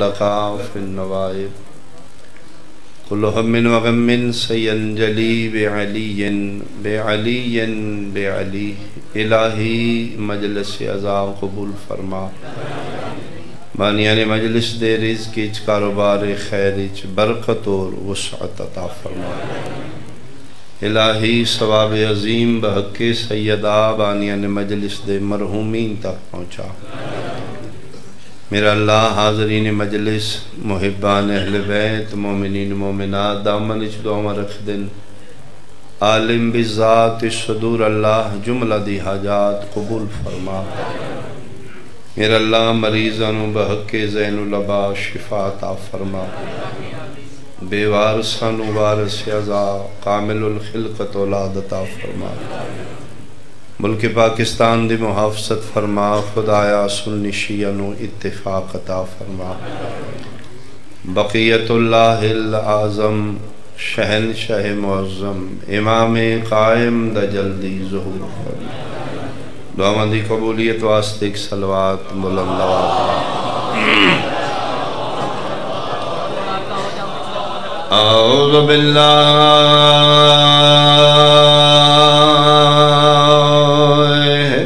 لقا فی النوائب کل ہم وغم سینجلی بعلی الہی مجلس عزا قبول فرما بانیان مجلس دے رزق اچ کاروبار خیر اچ برکت اور وسعت عطا فرما الہی ثواب عظیم بحق سیدہ بانیان مجلس دے مرحومین تک پہنچا میرا اللہ حاضرین مجلس محبان اہل بیت مومنین مومنات دامن اچ دعا رکھ دن عالم بذات صدور اللہ جملہ دی حاجات قبول فرما میرا اللہ مریضانوں بحق زین العبا شفا عطا فرما بے وارثانوں وارث عزا کامل الخلقت اولاد عطا فرما ملک پاکستان دی محافظت فرما خدایا سنی شیعوں اتفاق عطا فرما بقیت اللہ العظم شہنشاہ معظم امام قائم دا جلدی ظہور فرما دعا مندی قبولیت واسطے ایک صلوات بلندوات اعوذ باللہ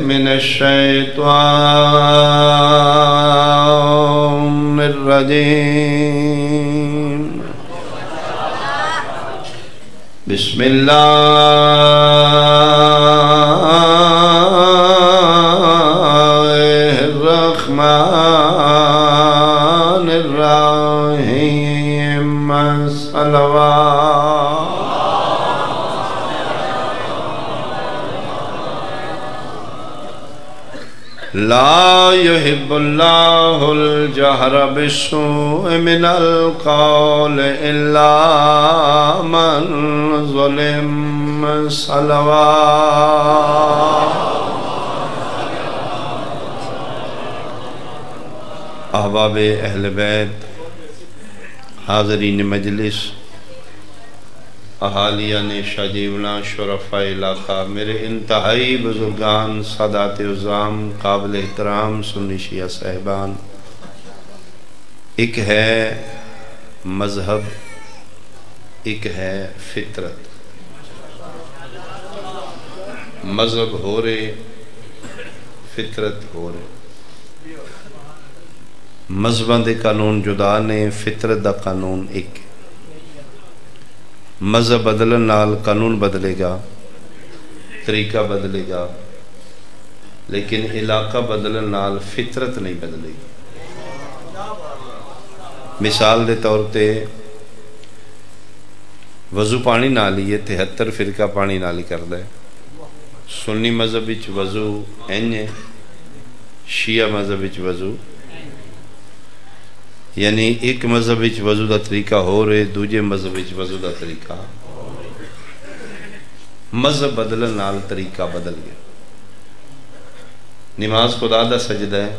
من الشیطان الرجیم بسم الرحمن الرحیم لا يحب الله الجهر بالسوء من القول إلا من ظلم صلوات احباب اہل بیت حاضرین مجلس احالیان شاجیونا شرفاء علاقہ میرے انتہائی بزرگان سادات عظام قابل احترام سنی شیعہ صاحبان ایک ہے مذہب ایک ہے فطرت مذہب ہو رہے فطرت ہو رہے مذہباں دے قانون جدا نے فطرت دا قانون ایک مذہب بدلن نال قانون بدلے گا طریقہ بدلے گا لیکن علاقہ بدلن نال فطرت نہیں بدلے گی مثال دے طور تے وضو پانی نالی ہے 73 فرقہ پانی نالی کردہ ہے سنی مذہب وچ وضو این ہے شیعہ مذہب وچ وضو یعنی ایک مذہب وچ وضو دا طریقہ ہو رہے دوجے مذہب وچ وضو دا طریقہ مذہب بدلن نال طریقہ بدل گیا نماز خدا دا سجدہ ہے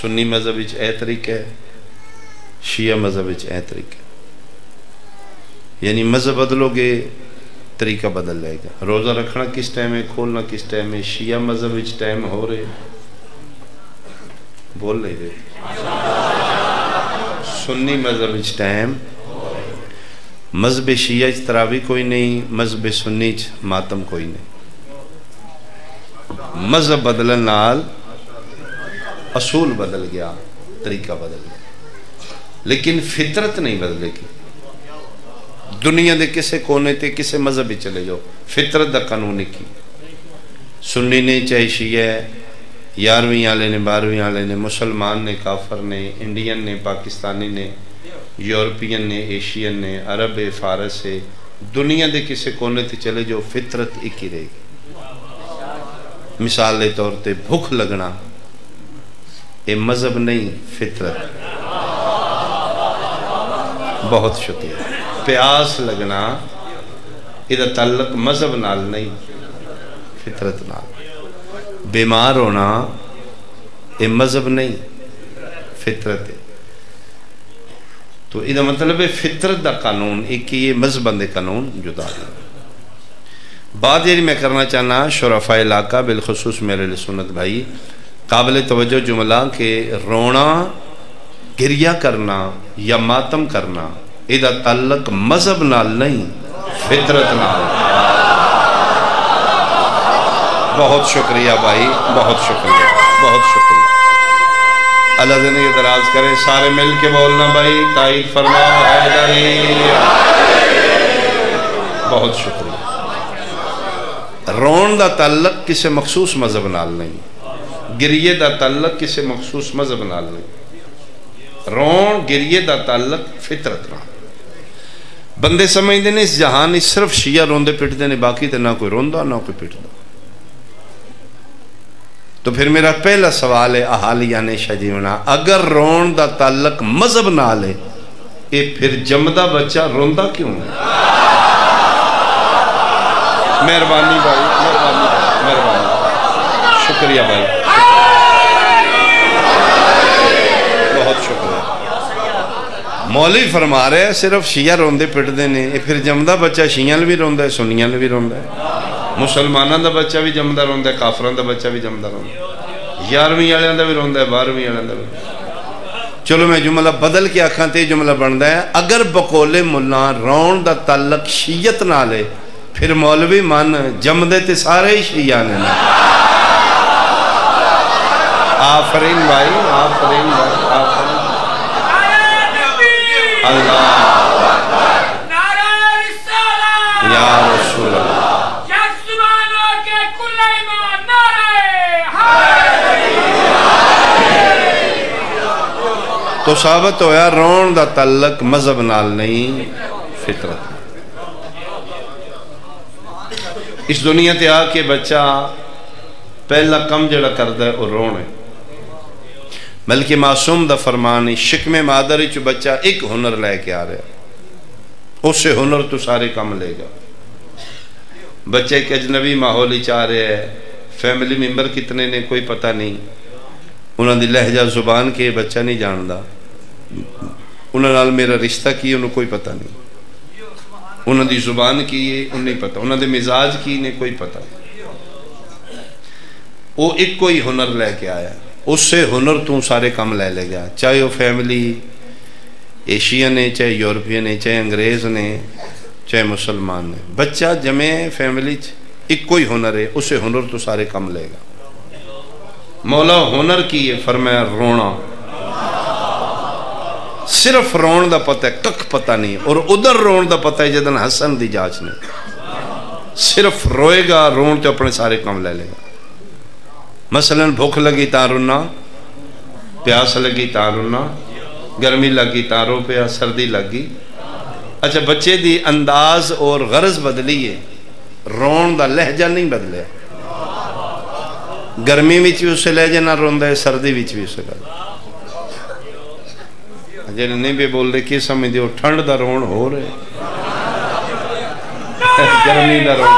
سنی مذہب وچ اے طریقہ ہے شیعہ مذہب وچ اے طریقہ ہے یعنی مذہب بدلو گے طریقہ بدل جائے گا روزہ رکھنا کس ٹائم ہے کھولنا کس ٹائم ہے شیعہ مذہب وچ ٹائم ہو رہے بول نہیں رہے سنی مذہب وچ ٹائم مذہب شیعہ وچ تراویح کوئی نہیں مذہب سنی وچ ماتم کوئی نہیں مذہب بدلن نال اصول بدل گیا طریقہ بدل گیا لیکن فطرت نہیں بدلے گی دنیا دے کسے کونے تے کسے مذہب ہی چلے جاؤ فطرت دا قانون کی سنی نے چاہے شیعہ 11ویں والے نے 12ویں والے نے مسلمان نے کافر نے انڈین نے پاکستانی نے یورپین نے ایشین نے عرب فارس ہے دنیا دے کسے کونے تے چلے جو فطرت ایک ہی رہے گی مثال دے طور تے بھوک لگنا یہ مذہب نہیں فطرت بہت شکریہ پیاس لگنا یہ تعلق مذہب نال نہیں فطرت نال بیمار ہونا یہ مذہب نہیں فطرت ہے تو یہ مطلب ہے فطرت دا قانون ایک یہ مذہب دے قانون جدا ہے بات یہ میں کرنا چاہنا شرفاء علاقہ بالخصوص میرے سنت بھائی قابل توجہ جملہ کہ رونا گریہ کرنا یا ماتم کرنا ایدہ تعلق مذہب نال نہیں فطرت نال. بہت شکریہ بھائی، بہت شکریہ، بہت شکریہ. اللہ زندگی دراز کریں. سارے مل کے بولنا بھائی، تائید فرما حیدری. بہت شکریہ. رون دا تعلق کسی مخصوص مذہب نال نہیں، گریے دا تعلق کسی مخصوص مذہب نال نہیں. رون گریے دا تعلق فطرت نال. بندے سمجھتے ہیں اس جہان صرف شیعہ روندے پٹتے ہیں، باقی تو نہ کوئی روندا نہ کوئی پٹتا. تو پھر میرا پہلا سوال ہے احالیہ نے شجیونا، اگر رون دا تعلق مذہب نال ہے یہ پھر جمدہ بچہ روندا کیوں ہے؟ مہربانی بھائی، مہربانی مہربانی. شکریہ بھائی، بہت شکریہ. مولوی فرما رہے ہیں صرف شیعہ روندے پٹدے نے، پھر جمدہ بچہ شیعہ بھی روندہ ہے، سنیاں بھی روندہ ہے، مسلمانوں دا بچہ بھی جمدہ روندہ ہے، کافران دا بچہ بھی جمدہ روندہ ہے، 11ویں والوں دا بھی روندہ ہے، 12ویں والوں دا بھی. چلو میں جملہ بدل کے آکھاں تے جملہ بندا ہے، اگر بقول ملا رون دا تعلق شیعت نال ہے پھر مولوی من جمدے تے سارے ہی شیعہ نے. آفرین بھائی، آفرین بھائی، آفرین. اللہ یا رسول اللہ. تو ثابت ہویا رون دا تعلق مذہب نال نہیں فطرت. اس دنیا تے آ کے بچہ پہلا کم جڑا کردا ہے وہ رون ہے. بلکہ معصوم دا فرمانی شکم مادری چو بچہ ایک ہنر لے کے آ رہا ہے، اس سے ہنر تو سارے کم لے گا. بچے ایک اجنبی ماحولی چاہ رہے ہیں، فیملی ممبر کتنے نے کوئی پتہ نہیں، انہوں نے لہجہ زبان کے بچہ نہیں جاندہ، انہوں نے میرا رشتہ کی انہوں کوئی پتہ نہیں، انہوں نے زبان کی انہوں نہیں پتہ، انہوں نے مزاج کی انہیں کوئی پتہ. وہ ایک کوئی ہنر لے کے آیا، اس سے ہنر تو سارے کم لے لے گا. چاہے وہ فیملی ایشین ہے، چاہے یورپین ہے، چاہے انگریز نے، چاہے مسلمان نے. بچہ جمع فیملی ایک کوئی ہنر ہے، اسے ہنر تو سارے کم لے گا. مولا ہنر کی ہے فرمایا رونا. صرف رون دا پتہ ہے، کک پتہ نہیں. اور ادھر رون دا پتہ ہے جدن حسن دی جاچ نے. صرف روئے گا، رون تو اپنے سارے کم لے لے گا. مثلا بھوک لگی تا رونا، پیاس لگی تا رونا، گرمی لگی تا رو پیا، سردی لگی. اچھا بچے دی انداز اور غرض بدلی ہے، رون دا لہجہ نہیں بدلے. گرمی وچ بھی اسے لہجہ نہ روندا ہے، سردی وچ بھی اسے لہجہ. جی نہیں بھی بول رہے کی سمجھ دیو ٹھنڈ دا رون ہو رہے، گرمی دا رون،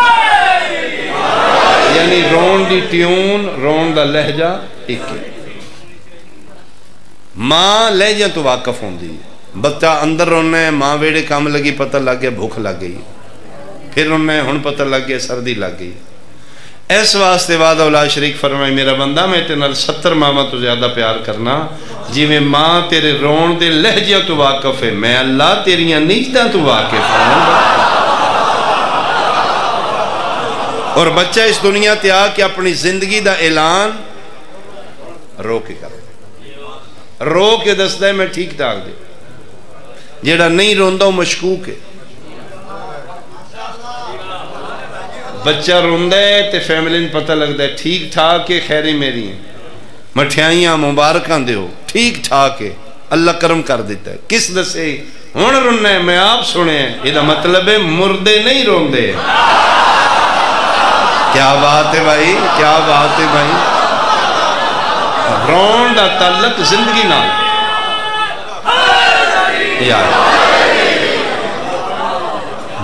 یعنی رون دی ٹیون، رون دا لہجہ ایک ہے. ماں لہجہ تو واقف ہوں دی، بچہ اندر رونا ہے، ماں ویڑے کام لگی پتہ لگ گیا بھوک لگ گئی، پھر رونا ہے ہن پتہ لگ گیا سردی لگ گئی. اس واسطے وعدہ اولاد شریک فرمائے میرا بندہ میں تینال 70 ماما تو زیادہ پیار کرنا جی میں ماں تیرے رون دے لہجہ تو واقف ہے، میں اللہ تیریاں نیچدہ تو واقف ہوں. اور بچہ اس دنیا تے آ کے اپنی زندگی دا اعلان رو کے کرے، رو کے دستا ہے میں ٹھیک ٹھاک دے. جیڑا نہیں روندہ وہ مشکوک ہے. بچہ روندہ ہے تے فیملی نے پتہ لگتا ہے ٹھیک ٹھاک ہے، خیری میری ہیں، مٹھیائیاں مبارکاں دے ہو، ٹھیک ٹھاک ہے، اللہ کرم کر دیتا ہے. کس دسے ہون رونا ہے میں آپ سنے ہیں، یہ مطلب ہے مردے نہیں روندے. کیا بات ہے بھائی، کیا بات ہے بھائی. رون دا تعلق زندگی نال یار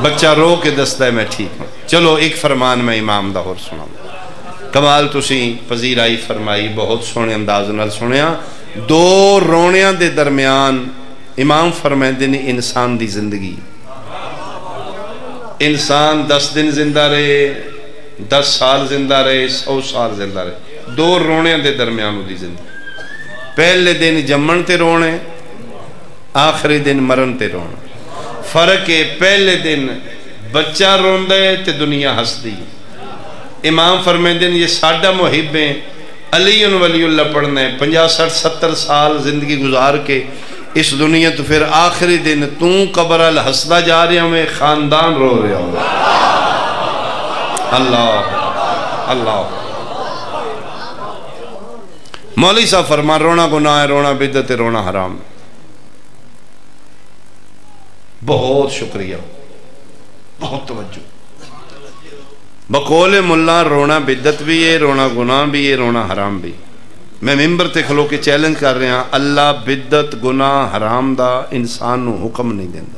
بچہ رو کے دستا ہے میں ٹھیک ہوں. چلو ایک فرمان میں امام دا اور سناؤں. کمال تسی پذیرائی فرمائی، بہت سونے انداز نال سنیا. دو رونیاں دے درمیان امام فرمائندے نے انسان دی زندگی. انسان 10 دن زندہ رہے، 10 سال زندہ رہے، 100 سال زندہ رہے. دو رونے دے درمیان دی زندگی. پہلے دن جمن تے رونے، آخری دن مرن تے رونا فرق ہے پہلے دن بچہ روندہ ہے تے دنیا ہس دی امام فرمیندے ہیں یہ ساڈا محب ہیں علی ولی اللہ پڑھنا ہے 50 60 70 سال زندگی گزار کے اس دنیا تو پھر آخری دن قبر الحسدہ جا رہے ہمیں خاندان رو رہے ہوں اللہ اللہ مولوی صاحب فرمان رونا گناہ ہے رونا بدعت ہے رونا حرام بہت شکریہ بہت توجہ بقول ملا رونا بدعت بھی ہے رونا گناہ بھی ہے رونا حرام بھی میں ممبر تے کھلو کے چیلنج کر رہے ہیں اللہ بدعت گناہ حرام دا انسان نو حکم نہیں دیندہ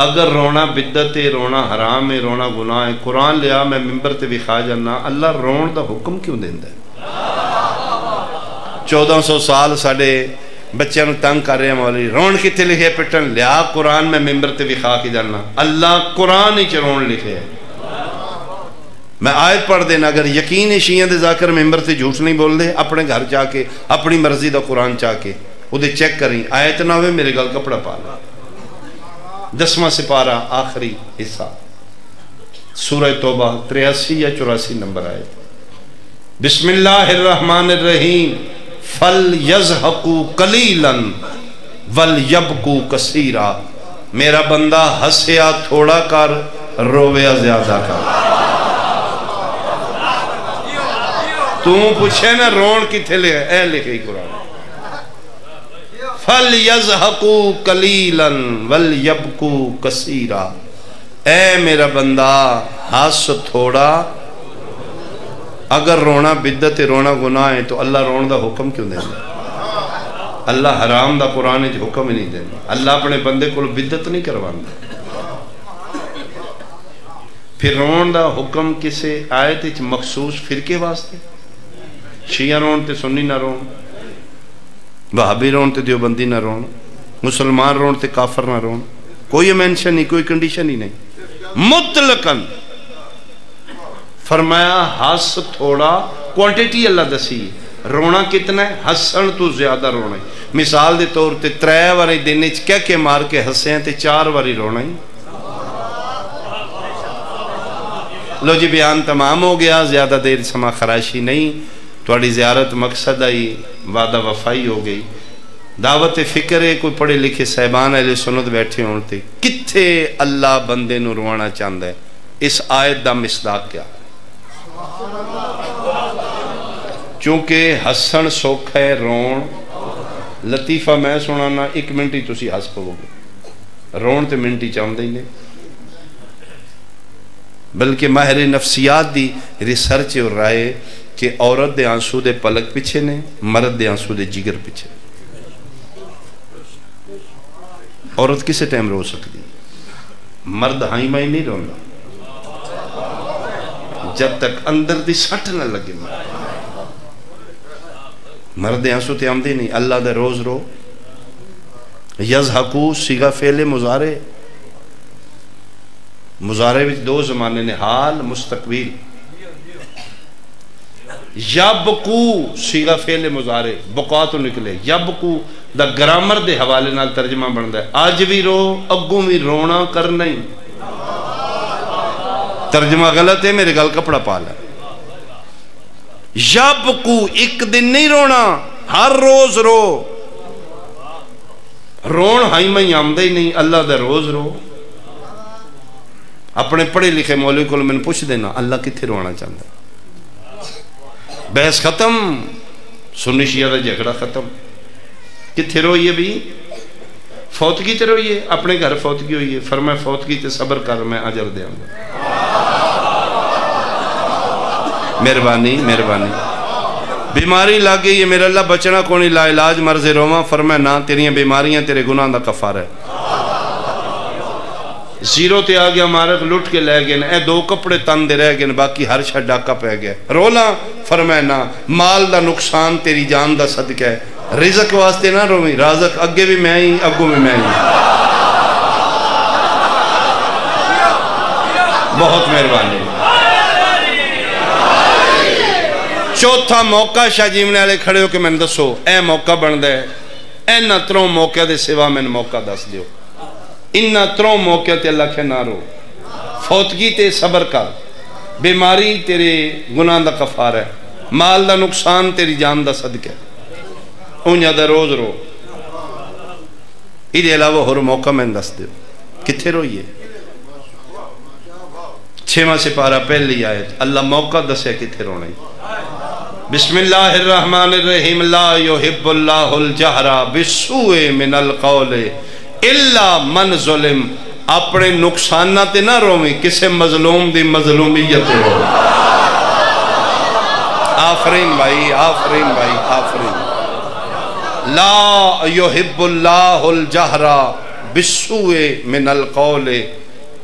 اگر رونا بدعت ہے رونا حرام ہے رونا گناہ ہے قرآن لیا میں ممبر تے بھی خواہ جانا اللہ رون دا حکم کیوں دیندہ ہے 1400 سال ساڑے بچیاں نو تنگ کر رہے ہیں مولی رون کتے لکھے پٹن لیا قرآن میں ممبر تے بھی خواہ کی جانا اللہ قرآن ہی رون لکھے ہے میں آیت پڑھ دینا اگر یقین شیعہ دے ذاکر ممبر سے جھوٹ نہیں بول دے اپنے گھر جا کے اپنی مرضی دا قرآن چاہ کے وہ دے چیک کریں آیت نہ ہوئے میرے گل کپڑا پالا 10واں سپارہ آخری حصہ سورہ توبہ 83 یا 84 نمبر آیت بسم اللہ الرحمن الرحیم فَلْيَزْحَقُوا قَلِيلًا وَلْيَبْكُوا كَثِيرًا میرا بندہ ہسیا تھوڑا کر رویا زیادہ کر تو پوچھے نا رون کتھے لے اے لکھے ہی قرآن فَلْيَزْحَقُوا قَلِيلًا وَلْيَبْكُوا كَثِيرًا اے میرا بندہ ہس تھوڑا اگر رونا بدعت رونا گناہ ہے تو اللہ رون دا حکم کیوں دینا اللہ حرام دا قرآن جو حکم ہی نہیں دینا اللہ اپنے بندے کو بدعت نہیں کروانا پھر رون دا حکم کسے آیت اچھ مخصوص فرقے واسطے شیعہ رون تے سنی نہ رون وہابی رون تے دیوبندی نہ رون مسلمان رون تے کافر نہ رون کوئی مینشن نہیں کوئی کنڈیشن ہی نہیں مطلقاً فرمایا ہس تھوڑا کوانٹیٹی اللہ دسی رونا کتنا ہے ہسن تو زیادہ رونا ہے مثال دے طور تے 3 واری دینے کیا کہ مار کے ہسے ہیں تے 4 واری رونا ہے لو جی بیان تمام ہو گیا زیادہ دیر سما خراشی نہیں تھوڑی زیارت مقصد آئی وعدہ وفائی ہو گئی دعوت فکر ہے کوئی پڑھے لکھے صاحبان اہل سنت بیٹھے ہوتے کتھے اللہ بندے نو روانا چاہتا ہے اس آیت دا مصداق کیا چونکہ ہسن سوکھ ہے رون لطیفہ میں سنانا 1 منٹ ہی تسی ہس پو گے رون تے منٹ ہی چاہتا ہی نہیں بلکہ ماہر نفسیات دی ریسرچ اور رائے کہ عورت دے آنسو دے پلک پیچھے نے مرد دے آنسو دے جگر پیچھے عورت کسے ٹائم رو سکتی مرد ہائی مائی نہیں رونا جب تک اندر دی سٹ نہ لگے مرد آنسو تے آمدے نہیں اللہ دے روز رو یزحقو سیغہ فعل مضارع مضارع وچ 2 زمانے نے حال مستقبل یبکو سیغہ فعل مضارع بقا تو نکلے یبکو دا گرامر دے حوالے نال ترجمہ بندا ہے آج بھی رو اگوں بھی رونا کر نہیں ترجمہ غلط ہے میرے گل کپڑا پالا یبکو 1 دن نہیں رونا ہر روز رو رون ہائی میں آمدہ ہی نہیں اللہ دا روز رو اپنے پڑھے لکھے مولوی کو میں نے پوچھ دینا اللہ کتھے رونا چاہتا بحث ختم سنی شیعہ دا جھگڑا ختم کتھے روئیے بھی فوتگی تے روئیے اپنے گھر فوتگی ہوئیے فرمائے فوتگی تے صبر کر میں اجر دے آنگا مہربانی مہربانی بیماری لگ گئی ہے میرا اللہ بچنا کونی لا علاج مرض روما فرمائے نا تیریاں بیماریاں تیرے گناہ دا کفار ہے زیرو تے آگیا مارک لٹ کے لے گئے اے 2 کپڑے تن دے رہ گئے باقی ہر شاہ ڈاکہ پہ گئے رولا فرمائے نا مال دا نقصان تیری جان دا صدقہ ہے رزق واسطے نہ رومی رازق اگے بھی میں ہی اگوں بھی میں ہی بہت مہربانی چوتھا موقع شاہ جیمنے والے کھڑے ہو کہ میں نے دسو اے موقع بن دے اینا تروں موقع دے سوا میں موقع دس دیو انہا تروں موقع تے اللہ کے نہ رو فوتگی تے صبر کر بیماری تیرے گناہ دا کفار ہے مال دا نقصان تیری جان دا صدقہ انجا دا روز رو ایدے علاوہ ہر موقع میں دس دیو کتھے روئیے 6واں سپارہ پہلی آیت اللہ موقع دسے کتھے رونے بسم اللہ الرحمن الرحیم لا یحب اللہ الجہر بالسوء من القول الا من ظلم اپنے نقصانات نہ رویں کسے مظلوم دی مظلومیت رو آفرین بھائی آفرین بھائی آفرین لا یحب اللہ الجہر بالسوء من القول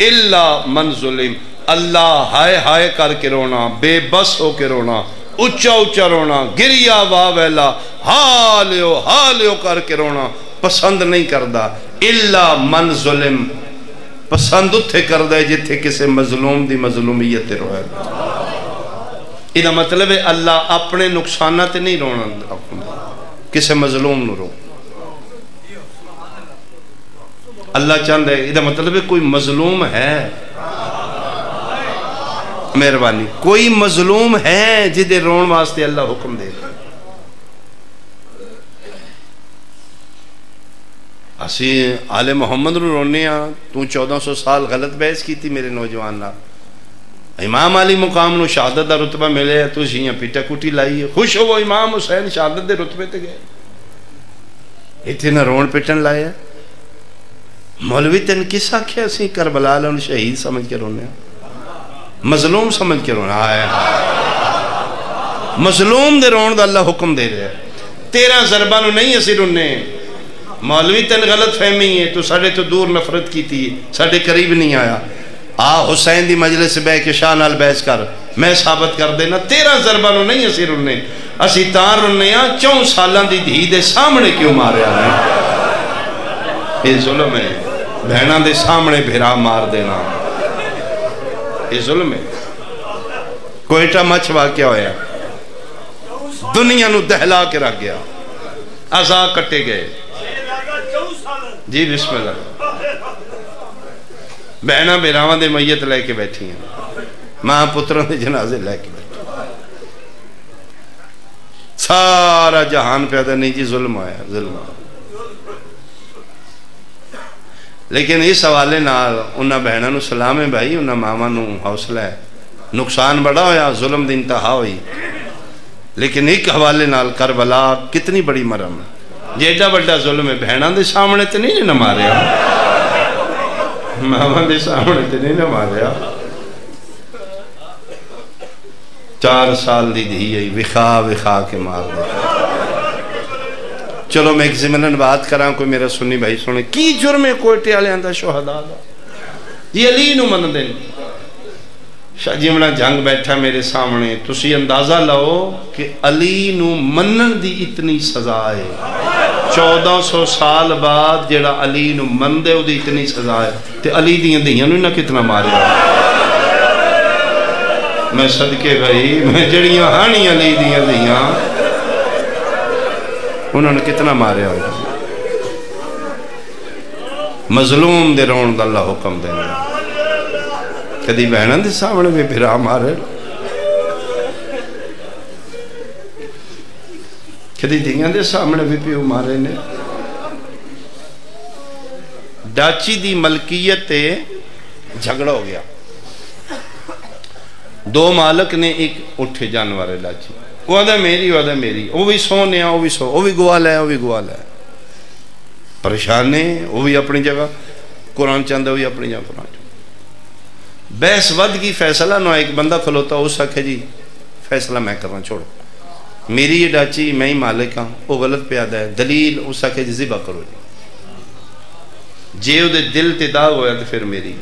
الا من ظلم اللہ ہائے ہائے کر کے رونا بے بس ہو کے رونا اچھا اچھا رونا گریا واویلا حالیو کر کے رونا پسند نہیں کردہ الا من ظلم پسند اتھے کردہ ہے جتھے کسے مظلوم دی مظلومیت روئے یہ مطلب ہے اللہ اپنے نقصانات نہیں رونا کسے مظلوم نہ رو اللہ چاند ہے یہ مطلب ہے کوئی مظلوم ہے مہربانی کوئی مظلوم ہے جدے رون واسطے اللہ حکم دے اسی آل محمد رو رونے ہاں تو 1400 سال غلط بحث کی تھی میرے نوجوان نا امام علی مقام نو شہادت دا رتبہ ملے تو جیاں پیٹا کوٹی لائی خوش ہو وہ امام حسین شہادت دے رتبے تے گئے اتنا رون پیٹن لائے مولوی تن کس آکھیا اسی کربلا لن شہید سمجھ کے رونے ہاں مظلوم سمجھ کے رونا آئے مظلوم دے رون دا اللہ حکم دے رہے 13 ضربانو نہیں اسی رونے مولوی تن غلط فہمی ہے تو ساڑھے تو دور نفرت کی تھی ساڑھے قریب نہیں آیا حسین دی مجلس بے کے شاہ نال بحث کر میں ثابت کر دینا 13 ضربانو نہیں اسی رونے اسی تار رونے 4 سالان دی دھی دے سامنے کیوں مارے آئے یہ ظلم ہے بہنہ دے سامنے بھیرا مار دینا یہ ظلم ہے کوئٹہ مچ واقعہ ہویا دنیا نو دہلا کے رکھ گیا عزا کٹے گئے جی بسم اللہ بہنہ بیراوان دے میت لے کے بیٹھی ہیں ماں پتروں دے جنازے لے کے بیٹھی سارا جہان پیدا نہیں جی ظلم آیا ظلم آیا لیکن اس حوالے نال انہاں بہنہ نو سلام ہے بھائی انہاں ماما نو حوصلہ ہے نقصان بڑا ہویا ظلم دی انتہا ہوئی لیکن ایک حوالے نال کربلا کتنی بڑی مرم ہے جیڈا بڑا ظلم ہے بہنہ دے سامنے تے نہیں نہ ماریا ماما دے سامنے تے نہیں نہ ماریا 4 سال دی دھی ہے وخا کے مار دے چلو میں ایک زمینن بات کراں کوئی میرا سنی بھائی سنے کی جرم ہے کوئٹے آلے اندھا شہداء دا یہ علی نو من دیں شاہ جیمنا جنگ بیٹھا میرے سامنے تسی اندازہ لاؤ کہ علی نو منن دی اتنی سزا ہے 1400 سال بعد جیڑا علی نو من دے دی اتنی سزا ہے تے علی دیاں دیاں نو نہ کتنا مارے میں صدقے بھائی میں جڑیاں ہانی علی دیاں دیاں انہوں نے کتنا مارے ہوئے مظلوم دے رون دا اللہ حکم دینا کدی بہنان دے سامنے بھی بھرا مارے کدی دیاں دے سامنے بھی پیو مارے نے ڈاچی دی ملکیت تے جھگڑا ہو گیا 2 مالک نے ایک اٹھے جانوارے ڈاچی وہ آدھا میری وہ بھی سونے وہ بھی سو وہ بھی گوال ہے پریشان ہے وہ بھی اپنی جگہ قرآن چاندہ وہ بھی اپنی جگہ قرآن چاندہ بحث ود کی فیصلہ نہ ایک بندہ کھلوتا اس سکھے جی فیصلہ میں کرنا چھوڑو میری یہ ڈاچی میں ہی مالک ہاں وہ غلط پیادہ ہے دلیل اس سکھے جی ذبح کرو جی دے دل تے داغ ہویا تو پھر میری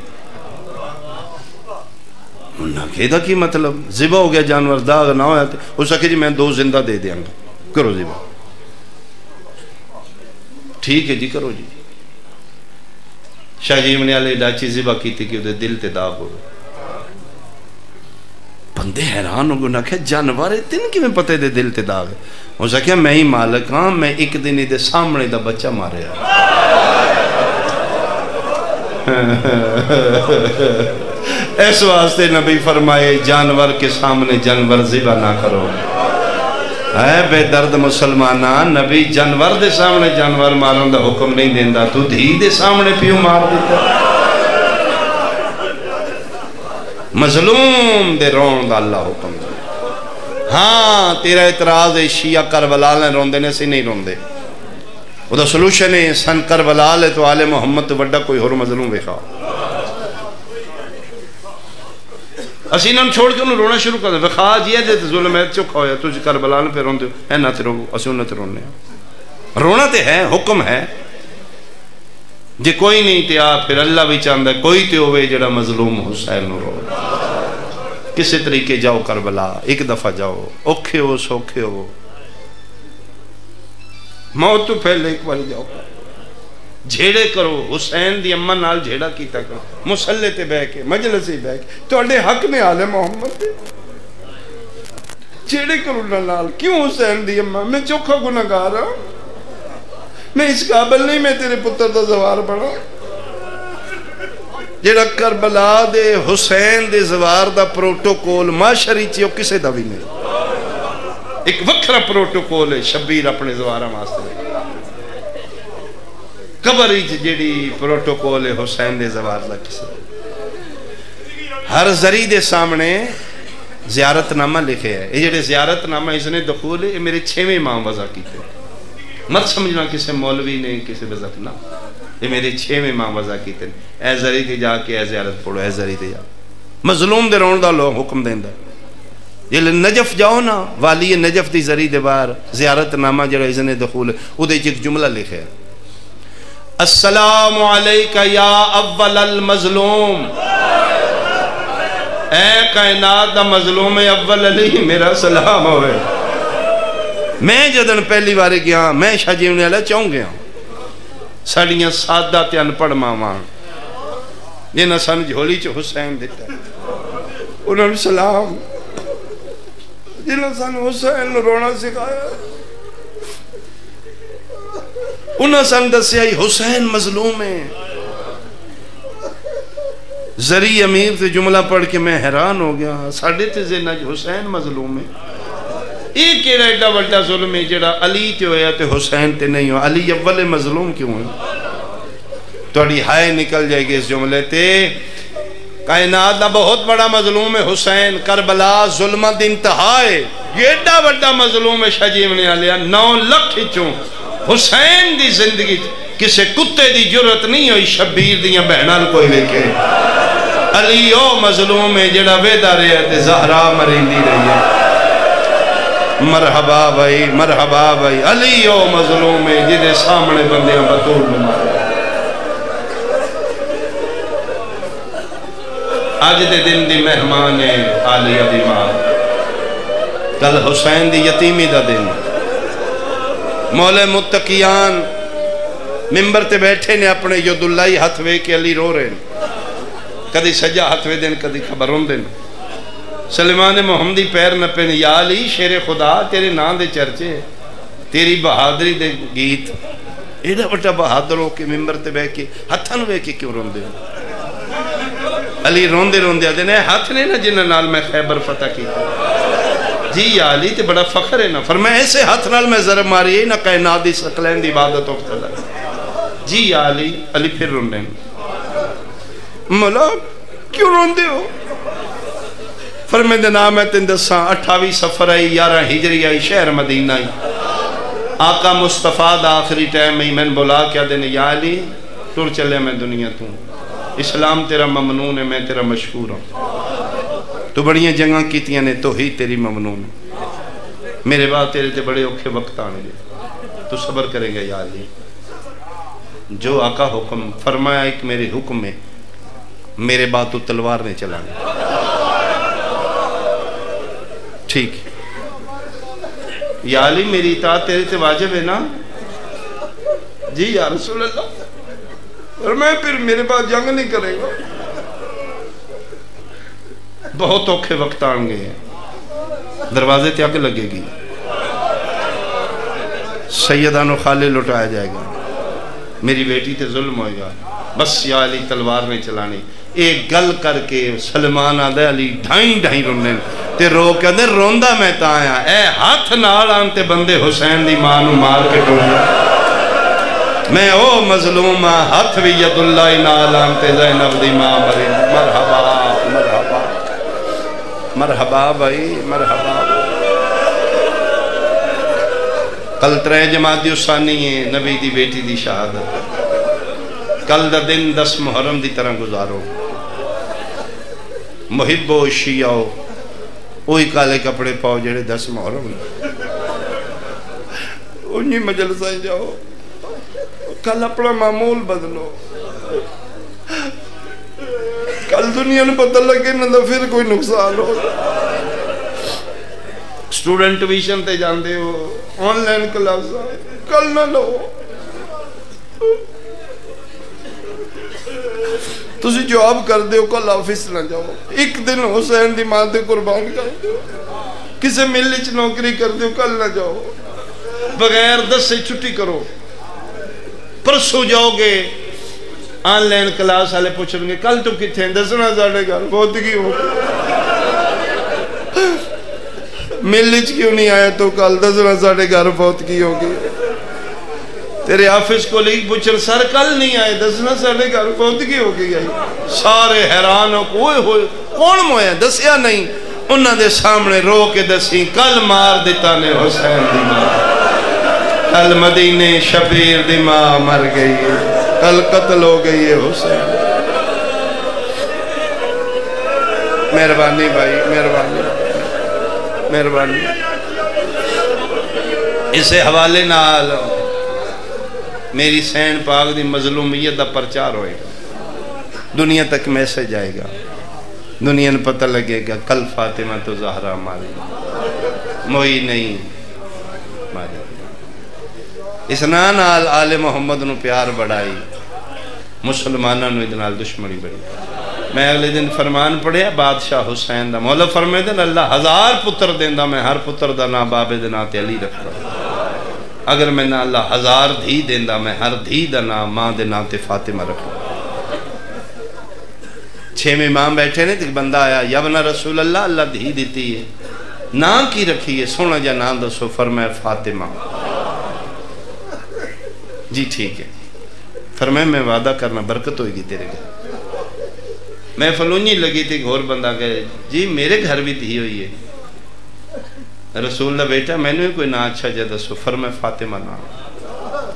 انہاں کہتا کی مطلب ذبح ہو گیا جانور داغ نہ ہویا تو اس سکھے جی میں 2 زندہ دے دیاں گا کرو ذبح ٹھیک ہے جی کرو جی شاہ جیمنے والے ڈاچی ذبح کی تھی کہ وہ دل تے داغ ہو بندے حیران ہو گئے نہ کہ جانور تین کی میں پتہ دے دل تے داغ اس نے کہا میں ہی مالک ہاں، میں ایک دن دے سامنے دا بچہ ماریا اس واسطے نبی فرمائے جانور کے سامنے جانور ذبح نہ کرو. اے بے درد مسلمانہ، نبی جانور دے سامنے جانور مارن دا حکم نہیں دیندا، تو دھی دے سامنے پیو مار دیتا. مظلوم دے رون دا اللہ حکم دے. ہاں تیرا اعتراض ہے شیعہ کربلا نے روندے نے سی نہیں روندے، وہ دا سلوشن ہے سن کربلا لے تو آل محمد تو بڑا کوئی اور مظلوم بے خواہ. اسی انہوں چھوڑ کے انہوں رونا شروع کر دیں بخواہ جی ہے جیتے ظلم ہے چکا ہویا تجھ کربلا نے پہ روندے ہو ہے نہ تے رو اسی انہوں تے رونے رونا تے ہے حکم ہے جے کوئی نہیں تے آپ پھر اللہ بھی چاندہ ہے کوئی تے ہوئے جڑا مظلوم حسین رو. کسی طریقے جاؤ کربلا، ایک دفعہ جاؤ، اوکھے ہو سوکھے ہو، موت تو پہلے ایک بار جاؤ، جھیڑے کرو. حسین دی اماں نال جھیڑا کیتا کرو، مسلح تے بہ کے مجلس ہی بہ کے تواڈے حق میں آل محمد جھیڑے کرو نال. کیوں حسین دی اماں؟ میں چوکھا گناہگار ہوں، میں اس قابل نہیں میں تیرے پتر دا زوار بڑا. جڑا کربلا دے حسین دے زوار دا پروٹوکول معاشری چیو کسے دا بھی نہیں. ایک وکھرا پروٹوکول ہے شبیر اپنے زوارہ واسطے. قبر جڑی پروٹوکول ہے حسین دے زوار دا کسے. ہر زری دے سامنے زیارت نامہ لکھے ہے. یہ جڑے زیارت نامہ اس نے دخول ہے یہ میرے 6ویں امام وضع کیتے. مت سمجھنا کسے مولوی نہیں کسے وضع نہ، یہ میرے 6ویں امام وضع کیتے. اے زری تے جا کے اے زیارت پڑھو، اے زری تے جا. مظلوم دے رون دا لوگ حکم دیندہ. یہ نجف جاؤ نا، والی نجف دی زری دے بار زیارت نامہ جڑا اس نے دخول ہے او دے ایک جملہ لکھے ہے السلام علیکہ یا اول المظلوم. اے کائنات دا مظلوم اول علی میرا سلام ہوئے. میں جدن پہلی بارے گیا میں شاہ جیونے والا چاہوں گیا ساڑیاں سادہ تے انپڑھ مامان جنہاں سن جھولی چو حسین دیتا ہے انہوں نے سلام جنہاں سن حسین رونا سکھایا انہاں سن دسیا حسین مظلوم ہے. زری امیر سے جملہ پڑھ کے میں حیران ہو گیا ساڑھے تے زینہ حسین مظلوم ہے. ایک ایڈا ایڈا بڑا ظلم ہے جڑا علی تے ہویا تے حسین تے نہیں ہو. علی اول مظلوم کیوں ہے؟ توڑی ہائے نکل جائے گی اس جملے تے. کائنات دا بہت بڑا مظلوم ہے حسین. کربلا ظلمت انتہائے یہ ایڈا بڑا مظلوم ہے شاہ جیونے آلیا 9 لکھ چوں حسین دی زندگی کسے کتے دی جرت نہیں ہوئی شبیر دیاں بہنال کوئی لکھے. علی او مظلوم ہے جڑا ویدہ رہے تے زہرا مریندی رہی ہے. مرحبا بھائی مرحبا بھائی. علی او مظلوم ہے جدے سامنے بندیاں بطول میں مارے. آج دے دن دی مہمان عالیہ دی ماں کل حسین دی یتیمی دا دن. مولا متقیان ممبر تے بیٹھے نے اپنے ید اللہ ہاتھ وے کے علی رو رہے کدی سجا ہاتھ وے دن کدی خبر ہوں دن. سلیمان محمدی پیر نپین یا علی شیر خدا تیرے نام دے چرچے تیری بہادری دے گیت ایڈا بٹا بہادر ہو کے ممبر تے بے کے ہتھن وے کے کیوں روندے ہو. علی روندے روندے آدھے نے ہاتھ نے نا جنہ نال میں خیبر فتح کی جی یا علی تے بڑا فخر ہے نا فرمائے ایسے ہاتھ نال میں ضرب ماری ہے نا کائنات دی سقلین دی عبادت افتلا جی یا علی. علی پھر روندے مولا کیوں روندے ہو؟ فرمائے دے نام ہے تندساں 28 سفر آئی 11 ہجری آئی شہر مدینہ آئی. آقا مصطفیٰ دا آخری ٹائم میں نے بولا کیا دینے یا علی ٹور چلے میں دنیا توں اسلام تیرا ممنون ہے میں تیرا مشکور ہوں. تو بڑیاں جنگاں کیتیاں نے تو ہی تیری ممنون ہے. میرے بعد تیرے تے بڑے اوکھے وقت آنے گے تو صبر کریں گے یا علی. جو آقا حکم فرمایا ایک میرے حکم میں میرے بعد تو تلوار نے چلانا ٹھیک یا علی میری اطاعت تیرے تے واجب ہے نا؟ جی یا رسول اللہ. اور میں پھر میرے بعد جنگ نہیں کرے گا. بہت اوکھے وقت آن گئے ہیں دروازے تے آگ لگے گی سیدہ نو خالے لٹایا جائے گا، میری بیٹی تے ظلم ہوئے گا، بس یا علی تلوار نہیں چلانی۔ ایک گل کر کے سلمان آدھے علی ڈھائیں ڈھائیں رونے تے رو کے آدھے روندہ میں تایا اے ہاتھ نال آنتے بندے حسین دی ماں نو مار کے ٹوڑیا، میں او مظلوم ہاتھ بھی ید اللہ نال آنتے زینب دی ماں مری۔ مرحبا مرحبا مرحبا بھائی مرحبا۔ کل 3 جمادی الثانی ہے، نبی دی بیٹی دی شہادت، کل دا دن 10 محرم دی طرح گزارو، محبو شیعو وہی کالے کپڑے پاؤ جڑے 10 محرم انہی مجلسہ جاؤ، کل اپنا معمول بدلو، کل دنیا نے پتہ لگے نہ تو پھر کوئی نقصان ہو۔ سٹوڈنٹ ویشن تے جاندے ہو، آن لائن کلاس کل نہ لو، تسی جواب کر دے ہو کل آفس نہ جاؤ، ایک دن حسین دی ماں تے قربان کر دے ہو، کسے ملچ نوکری کر دے ہو کل نہ جاؤ، بغیر 10 سے چھٹی کرو، پرسو جاؤ گے آن لائن کلاس والے پوچھیں گے کل تو کتنے ہیں، دسنا ساڑھے گھر بہتگی ہو ملچ کیوں نہیں آیا تو کل دسنا ساڑھے گھر بہتگی ہوگی، تیرے آفس کو لیگ پوچھر سر کل نہیں آئے دسنا ساڑھے گھر بہتگی ہوگی گئی، سارے حیران ہو کوئی کون مویا دسیا نہیں، انہاں دے سامنے رو کے دسی کل مار دیتا نے حسین دی ماں، کل مدینے شبیر دی ماں مر گئی ہے، کل قتل ہو گئی ہے حسین۔ مہربانی بھائی مہربانی مہربانی۔ اسے حوالے نال میری سین پاک دی مظلومیت دا پرچار ہوئے گا، دنیا تک میسج جائے گا، دنیا نے پتہ لگے گا کل فاطمہ تو زہرا ماری موئی نہیں ماری۔ اس نال آل محمد نو پیار بڑھائی، مسلمانہ نو ادنال دشمنی بڑھی۔ میں اگلے دن فرمان پڑھیا بادشاہ حسین دا، مولا فرمائے دن اللہ 1000 پتر دیندہ میں ہر پتر دا نا بابے دے نا تے علی رکھ رہا، اگر میں نا اللہ 1000 دھی دیندہ میں ہر دھی دا نا ماں دے نا تے فاطمہ رکھ رہا۔ 6 امام بیٹھے نے ایک بندہ آیا، یا ابن رسول اللہ اللہ دھی دیتی ہے، نا کی رکھی ہے، سونا جا نا دسو، فرمائے فاطمہ۔ جی ٹھیک ہے، فرمائے میں وعدہ کرنا برکت ہوئی گی تیرے گھر۔ میں فلونی لگی تھی گھور بندہ کہے جی میرے گھر بھی دھی ہوئی ہے، رسول اللہ بیٹا میں نے کوئی نا اچھا جا دسو، فرمائے فاطمہ نام،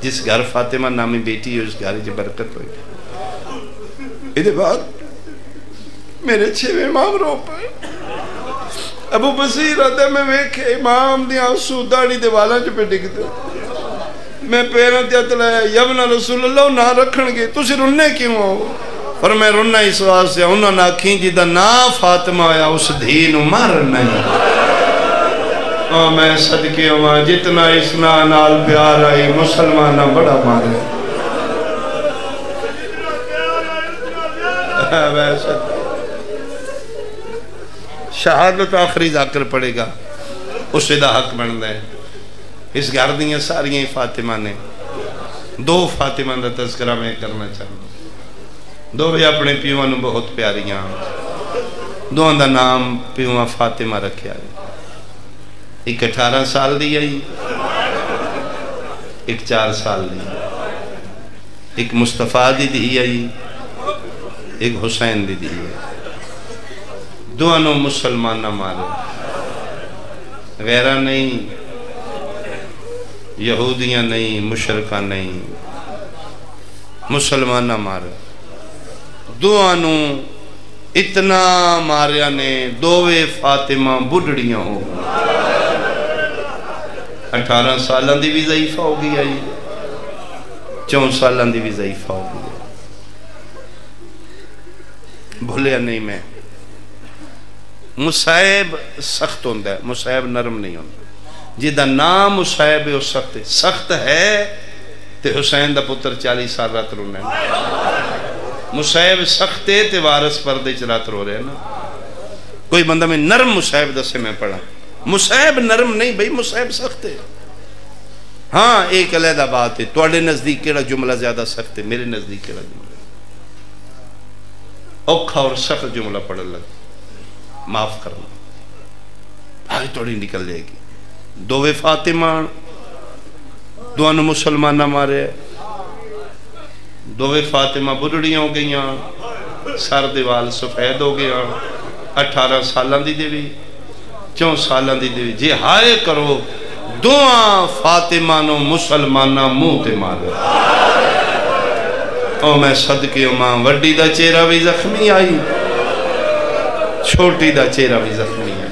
جس گھر فاطمہ نامی بیٹی ہے اس گھر جی برکت ہوئی گی۔ ادھے بعد میرے 6 امام رو پائے، ابو بصیر آدھے میں ویکھے امام دی آنسو داڑی دے والا جو پہ ڈگ دے، میں پیروں تیت لیا یبن رسول اللہ نہ رکھن گے تسی رننے کیوں ہو؟ اور میں رننا اس واسطے انہوں نے آکھیں جی دا نا فاطمہ آیا اس دھینو مر نہیں، اور میں صدقے ہوا جتنا اس نال پیار آئی مسلمانہ بڑا مارے۔ شہادت آخری ذاکر پڑے گا، اس سے دا حق بن دے۔ اس گھر دیاں ساریاں فاطمہ نے، 2 فاطمہ دا تذکرہ میں کرنا چاہوں، 2 بھی اپنے پیوان بہت پیاریاں، 2 دا نام پیوان فاطمہ رکھے آئے، ایک 18 سال دی آئی، ایک 4 سال دی، ایک مصطفیٰ دی آئی، ایک حسین دی آئی، دونوں مسلمانہ مارے، غیرہ نہیں، یہودیاں نہیں، مشرکہ نہیں، مسلمانہ مارے، دونوں اتنا ماریا نے 2 فاطمہ بڑھڑیاں ہو، 18 سالان دی بھی ضعیفہ ہو گئی آئی، 4 سالان دی بھی ضعیفہ ہو گئی، بھولیا نہیں میں۔ مصائب سخت ہوندہ ہے، مصائب نرم نہیں ہوندہ، جیدہ نام مصائب ہے وہ سخت ہے، سخت ہے تے حسین دا پتر 40 سال رات رونے مصائب سخت ہے تے وارث پردے چ رات رو رہے نا۔ کوئی بندہ میں نرم مصائب دسے میں پڑھا، مصائب نرم نہیں بھئی، مصائب سخت ہے، ہاں ایک علیحدہ بات ہے، تواڈے نزدیک کیڑا جملہ زیادہ سخت ہے، میرے نزدیک کیڑا جملہ اوکھا اور سخت جملہ پڑھن لگ، معاف کرنا آج تھوڑی نکل جائے گی۔ دوے فاطمہ دوانو مسلمانہ مارے، دوے فاطمہ بڑھڑیاں ہو گئیاں، سر دیوال سفید ہو گیا، 18 سالان دی دیوی 4 سالان دی دیوی جی ہائے کرو دعا فاطمہ نو مسلمانہ منہ تے مارے۔ او میں صدقے ماں وڈی دا چہرہ بھی زخمی آئی، چھوٹی دا چہرہ بھی زخمی آئی۔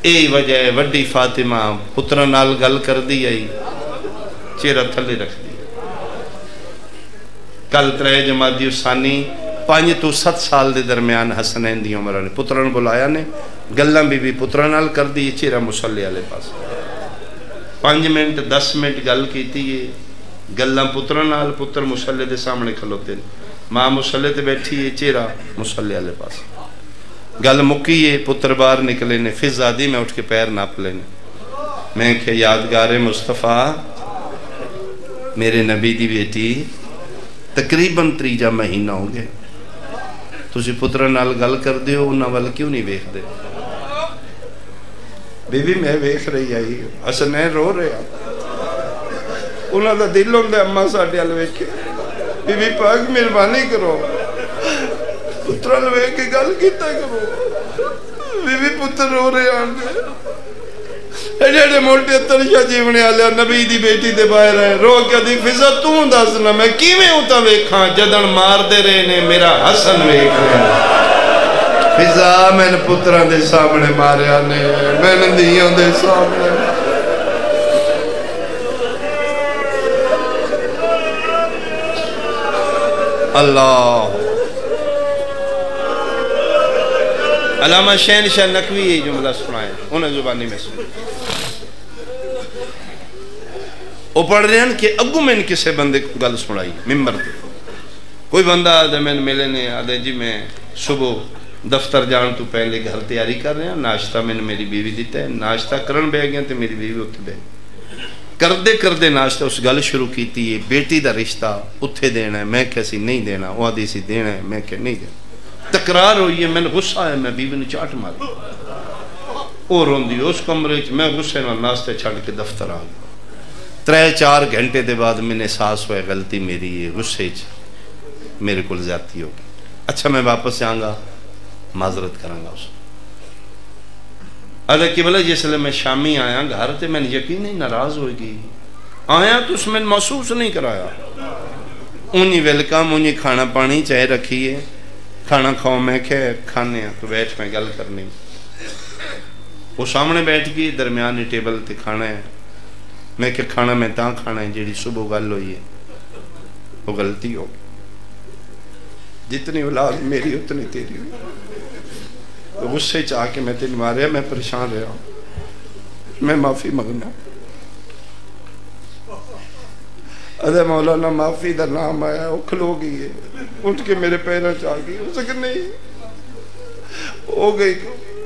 اے وجہ ہے وڈی فاطمہ پترہ نال گل کر دی آئی، چہرہ تھلے رکھ دی۔ کل 3 جمادی الثانی 5 تو 7 سال دے درمیان حسنین دی عمرہ نے پترہ بلایا نے گلاں بھی پترہ نال کر دی، چہرہ مصلی علیہ پاس 5 منٹ 10 منٹ گل کیتی ہے، گلاں پترہ نال، پتر مصلی دے سامنے کھلوتے ہیں، ماں مصلی تے بیٹھی ہے، چہرہ مصلی علیہ پاس گل مکی ہے، پتر باہر نکلے نے، فضا دی میں اٹھ کے پیر ناپ لینے، میں کہ یادگار مصطفیٰ میرے نبی دی بیٹی تقریباً 3 مہینہ ہو گئے، تسی پترہ نال گل کر دیو انہاں وال کیوں نہیں ویکھ دے؟ بی بی میں ویکھ رہی آئی حسنین رو رہے انہاں دا دل ہوندے اماں ساڈے ال ویکھے، بی بی پاک مہربانی کرو پترہ لوے کے گل کیتا کرو، بی بی پتر رو رہے آنگے ایڈے موٹے اترشا جیونے آلیا نبی دی بیٹی دے باہر ہے، رو کیا دی فضا توں دسنا میں کیویں ہوتا ویکھاں جدن مار دے رہے نے میرا حسن ویکھ رہے، فضا میں نے پترہ دے سامنے ماریا نے، میں نے دیاں دے سامنے، اللہ علامہ شہنشاہ نقوی یہ جملہ سنائے انہیں زبانی میں سنائے، وہ پڑھ رہے ہیں کہ اگو میں کسے بندے کو گل سنائی ممبر دے، کوئی بندہ آدھے میں ملے نے آدھے جی میں صبح دفتر جان تو پہلے گھر تیاری کر رہے ہیں، ناشتہ میں نے میری بیوی دیتا ہے، ناشتہ کرن بے گیا تو میری بیوی اتھے بے کردے ناشتہ اس گل شروع کیتی ہے بیٹی دا رشتہ اتھے دینا ہے، میں کیسی نہیں دینا، وہ آدھی سی دینا ہے، میں کہ نہیں دینا، تقرار ہوئی ہے، میں نے غصہ ہے، میں بیوی نے چاٹ ماری، وہ روندی اس کمرے میں غصے نہ ناشتے چھڑ کے دفتر آ گیا، 3-4 گھنٹے دے بعد میں نے احساس ہوئے غلطی میری ہے، غصے میرے کو زیادتی ہوگی، اچھا میں واپس آؤں گا معذرت کروں گا اس اگر کہ بلے جس لئے میں شامی آیا گھر تے میں نے یقین نہیں ناراض ہوئی گی آیا تو اس میں محسوس نہیں کرایا، انہی ویلکم انہی کھانا پانی چاہے رکھیے، کھانا کھاؤ میں کہ کھانے ہیں تو بیٹھ میں گل کرنی، وہ سامنے بیٹھ گئی درمیانی ٹیبل تے کھانا ہے، میں کہ کھانا میں تاں کھانا ہے جیڑی صبح گل ہوئی ہے وہ غلطی ہو جتنی اولاد میری اتنی تیری ہوئی، غصے چاہ کے میں تین ماریا میں پریشان رہا ہوں، میں معافی مانگنا، ادھے مولانا معافی دا نام آیا وہ کھلو گئی ہے، اٹھ کے میرے پیروں چاہ گئی، اس کہ نہیں ہو گئی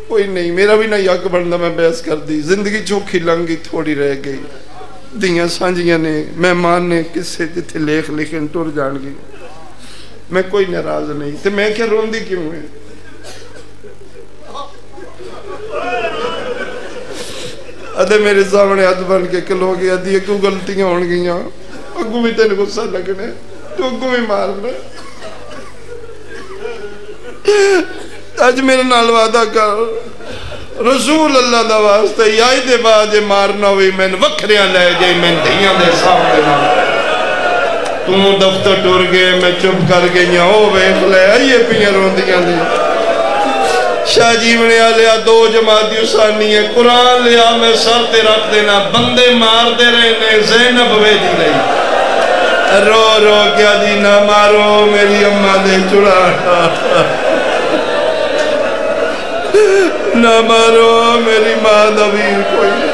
کوئی نہیں، میرا بھی نہ یک بڑھنا میں بحث کر دی، زندگی چوکھی لنگی تھوڑی رہ گئی، دیاں سانجیاں نے مہمان نے کسے جتھے لکھن ٹر جان گئی، میں کوئی ناراض نہیں، تو میں کیا روندی کیوں ہے؟ ادھے میرے سامنے ہاتھ بن کے کھلو گیا دی کیوں غلطیاں ہون گئیاں، اگوں بھی تین غصہ لگنے تو اگوں بھی مارنا، آج میرے نال وعدہ کر رسول اللہ دا واسطے یائی دے بعد مارنا ہوئی میں وکھریاں لے جائے میں دھیاں دے سامنے تو دفتر ٹور گئے میں چپ کر گئیاں ہو بیخ لے آئیے پیاں روندیاں دے شاہ جیونے آلیا 2 جماعتی اسانی ہے قرآن لیا میں سر تے رکھ دینا بندے مار دے رہنے زینب ویدی رہی رو رو کیا دی نہ مارو میری اممہ دے چڑا نہ مارو میری ماں دبیر کوئی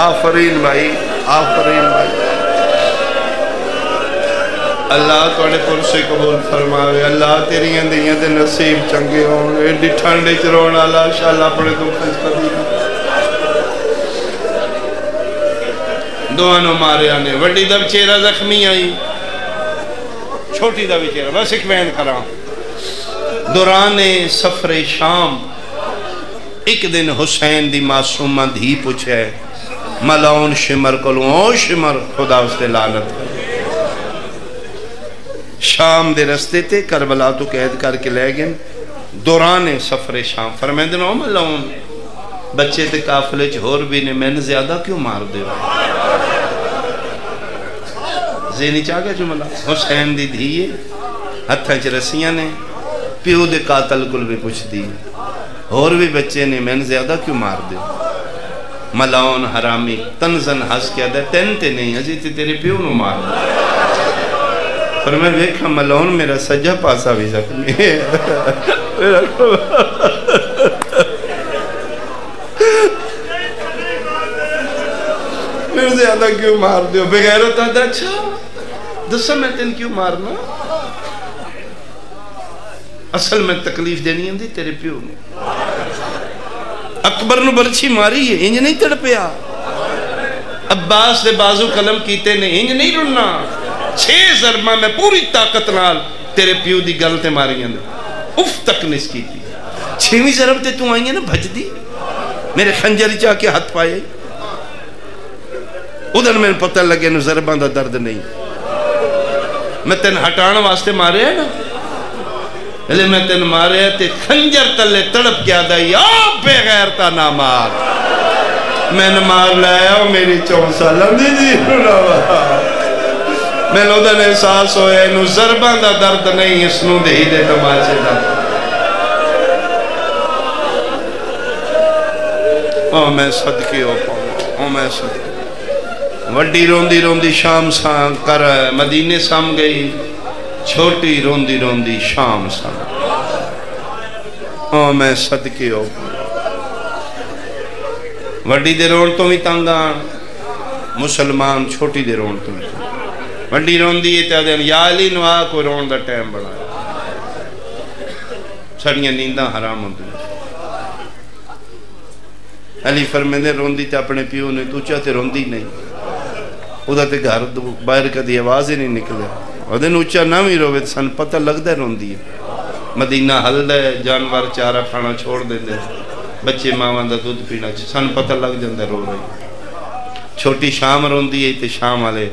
آفرین بھائی آفرین بھائی اللہ توڑے پرسے قبول فرماوے اللہ تیری اندیاں دے نصیب چنگے ہوں ایڈی ٹھنڈے چرونا اللہ شاءاللہ پڑے تو خیس قدیم دوانو ماریا نے وڈی دا بچیرہ زخمی آئی چھوٹی دا بچیرہ بس ایک بین کرا دوران سفر شام ایک دن حسین دی معصومہ دھی پوچھے ملعون شمر کلوں او شمر خدا اس دے لعنت شام دے رستے تے کربلا تو قید کر کے لے گئے دوران سفر شام فرمائیں دن او ملعون بچے تے قافلے چھوڑ بھی نے میں نے زیادہ کیوں مار دے زینی چاہ گیا جملہ حسین دی دھیئے ہتھاں چ رسیاں نے پیو دے قاتل کل بھی پوچھ دی اور بھی بچے نے میں نے زیادہ کیوں مار دے ملعون حرامی تنزن ہس کیا دے تین تے نہیں ہجی تے تیرے پیو نو مار دے پر میں دیکھا ملعون میرا سجا پاسا بھی زخمی ہے میرے زیادہ کیوں مار دیو بغیرت آدھا اچھا دسا میں تین کیوں مارنا اصل میں تکلیف دینی ہوں دی تیرے پیو نے اکبر نو برچی ماری ہے انج نہیں تڑ پیا عباس دے بازو قلم کیتے نے انج نہیں رننا 6 ضربہ میں پوری طاقت نال تیرے پیو دی گلتے ماری ہیں اف تک نس کی تھی 6ویں ضرب تے تو آئی ہیں نا بھج دی میرے خنجر چاہ کے ہاتھ پائے ادھر میں پتہ لگے نو ضربان دا درد نہیں میں تین ہٹانا واسطے مارے ہیں نا لے میں تین مارے ہیں تے خنجر تلے تڑپ کیا دا یا بے غیرتا نہ مار میں نے مار لایا ہوں میری 4 سالہ دی میں لودن احساس ہوئے نو ضربان دا درد نہیں اس نو دہی دے نماچے دا او میں صدقی ہو پاؤں او میں صدقی وڈی روندی روندی شام سان کر مدینے سام گئی چھوٹی روندی روندی شام سام او میں صدقی ہو وڈی دے رون تو بھی تنگا مسلمان چھوٹی دے رون تو بھی وڈی روندی یہ تیادے یا علی نوا کو رون دا ٹیم بڑھا سڑیاں نیندہ حرام ہوں دیں علی فرمیدے روندی تے اپنے پیو نے تو چاہتے روندی نہیں ادھا تے گھر باہر کا دی آواز ہی نہیں نکلے ادھے نوچا نہ بھی روے سن پتہ لگ دے روندی ہے مدینہ حل دے جانور چارہ کھانا چھوڑ دے دے بچے ماں دا دودھ پینا سن پتہ لگ جاندے رو رہی چھوٹی شام روندی ہے تے شام والے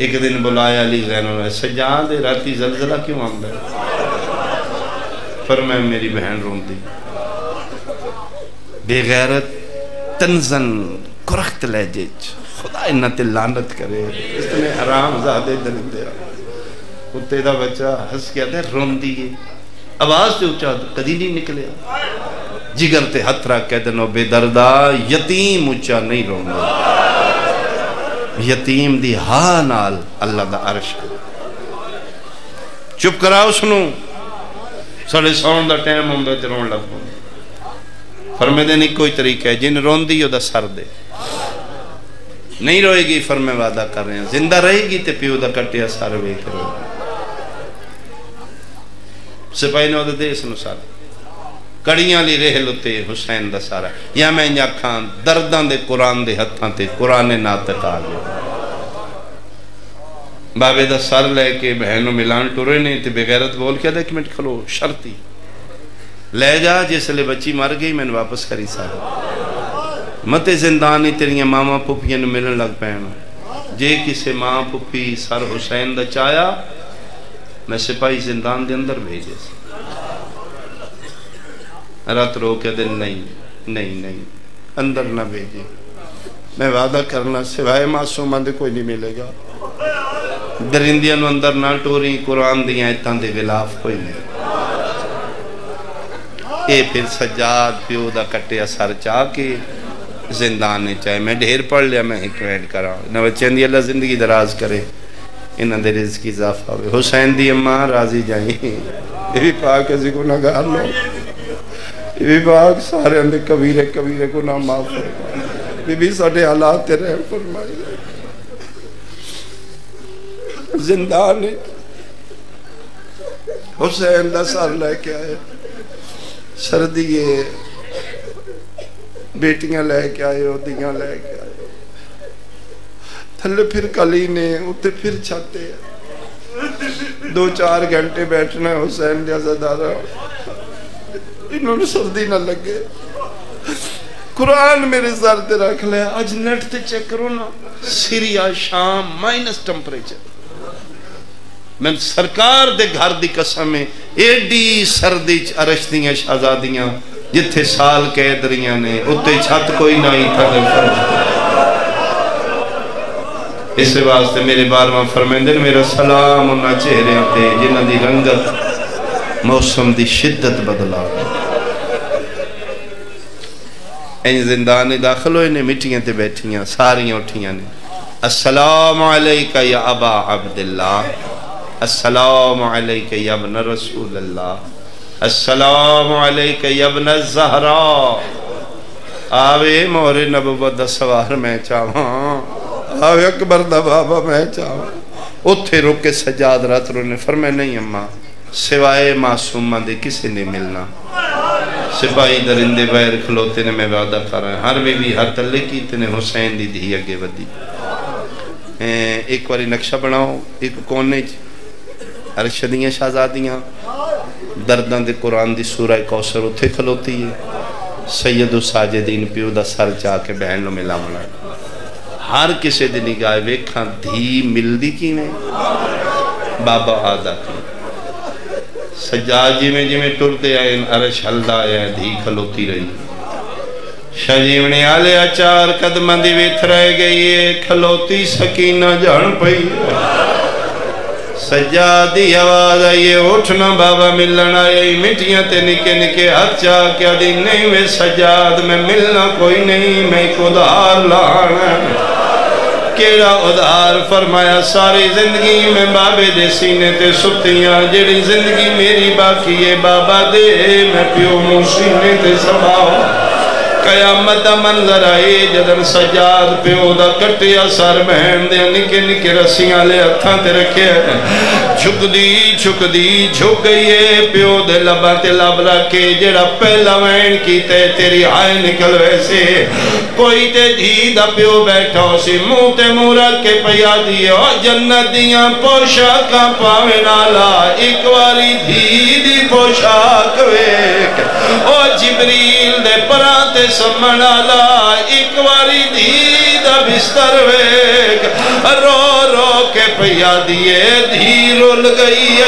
ایک دن بلایا علی زینوں نے سجاد راتی زلزلہ کیوں آمدہ فرمائے میری بہن روندی بے غیرت تنزن کرخت لہجج خدا انت لعنت کرے اس نے حرام زادے درندے کتے دا بچہ ہس کیا دے روندی ہے آواز تے اچھا کدی نہیں نکلے جگر تے ہتھ رکھ کے دنو بے دردہ یتیم اچھا نہیں روندے یتیم دی ہاں نال اللہ دا عرش چپ کراؤ سنو ساڑھے سون دا ٹیم ہوں دے رون لگ ہوں فرمے دے نہیں کوئی طریقہ ہے جن رون دی دا سر دے نہیں روئے گی فرمے وعدہ کر رہے ہیں زندہ رہے گی تے پیو دا کٹیا سر وے کرو سپاہی نو دے اس نو سارا کڑیاں لی رہ لتے حسین دا سارا یا میں انجا کھان دردان دے قرآن دے ہتھاں تے قرآن ناطق آگے بابے دا سر لے کے بہنوں ملان ٹورے نے تے بغیرت بول کیا دے 1 منٹ کھلو شرطی لے جا جس لے بچی مر گئی میں نے واپس کری سارا متے زندانی تیریاں ماما پھپیاں نے ملن لگ پہنا جے کسے ماں پھپی سر حسین دا چایا میں سپاہی زندان دے اندر بھیجے رات رو کے دن نہیں اندر نہ بھیجے میں وعدہ کرنا سوائے معصومہ دے کوئی نہیں ملے گا درندیاں نو اندر نہ ٹوری قرآن دیاں ایتاں دے غلاف کوئی نہیں اے پھر سجاد پیو دا کٹے اثر چاہ کے زندان نے چاہے میں ڈھیر پڑھ لیا میں حکمت کرا نوچین دی اللہ زندگی دراز کرے انہاں دے رزق اضافہ ہوئے حسین دی اماں راضی جائیں یہ بھی پاک ایسی کو نگار لو یہ بھی پاک سارے اندے کبیرے کو نہ معاف فرمائے یہ بھی ساڑھے حالات تے رحم فرمائے زندان حسین دا سر لے کے آئے سردیے بیٹیاں لے کے آئے دیاں لے کے آئے تھلے پھر کلی نے اتے پھر چھاتے 2-4 گھنٹے بیٹھنا ہے حسین دیا زدارہ انہوں نے سردی نہ لگے قرآن میرے سر تے رکھ لیا آج نیٹ تے چیک کرو نا سیریا شام مائنس ٹمپریچر میں سرکار دے گھر دی قسم ہے ایڈی سردی عرش دیاں شہزادیاں جتھے سال قید رہیاں نے اتے چھت کوئی نہ ہی تھا اس واسطے میرے بارواں فرمیندے میرا سلام انہاں چہرے تے جنہاں دی رنگت موسم دی شدت بدلا این زندان داخل ہوئے نے مٹیاں تے بیٹھیاں ساریاں اٹھیاں نے السلام علیکہ یا ابا عبداللہ السلام علیکہ یا ابن رسول اللہ السلام علیکہ یا ابن الزہراء آوے مور نبوت دا سوار میں چاہاں آوے اکبر دا بابا میں چاہاں اتھے رک کے سجاد رات رو نے فرمائے نہیں اماں سوائے معصومہ دے کسی نے ملنا سپاہی درندے باہر کھلوتے نے میں وعدہ کر رہا ہے ہر بی بی ہر تلے کی تنے حسین دی دھی اگے ودی ایک واری نقشہ بناؤ ایک کونے ارشدیاں شہزادیاں دردان دے قرآن دی سورہ کوثر اتھے کھلوتی ہے سید الساجدین پیو دا سر جا کے بہن نو ملا ملا ہر کسے دی نگاہ ویکھاں دھی مل دی کی میں بابا آدھا کی سجاد جی میں ٹرتے آئے عرش ہلدا آیا دھی کھلوتی رہی شجیونے آلے اچار قدمہ دی ویتھ رہ گئی کھلوتی سکینہ جان پئی سجادی آواز آئیے اٹھنا بابا ملن آئے مٹیاں تے نکے نکے ہاتھ چاہ کیا دی نہیں میں سجاد میں ملنا کوئی نہیں میں ایک ادھار لانا کیڑا ادھار فرمایا ساری زندگی میں بابے دے سینے تے ستیاں جڑی زندگی میری باقی ہے بابا دے میں پیو مو سینے تے سباؤ قیامت دا منظر آئی جدن سجاد پیو دا کٹیا سر بہن دے نکے نکے رسیاں لے ہتھاں تے رکھے جھک دی جھک گئی پیو دے لبا تے لب رکھے جڑا پہلا وین کی تے تیری آئے نکل ویسے کوئی تے دھی دا پیو بیٹھا سی منہ تے منہ رکھ کے پیا دیو جنت دیاں پوشاکاں پاوے نالا ایک واری دھی دی پوشاک ویک او جبریل دے پراتے سمن آلا ایک واری دھی دا بستر ویک رو رو کے پیا دیے دھی رول گئی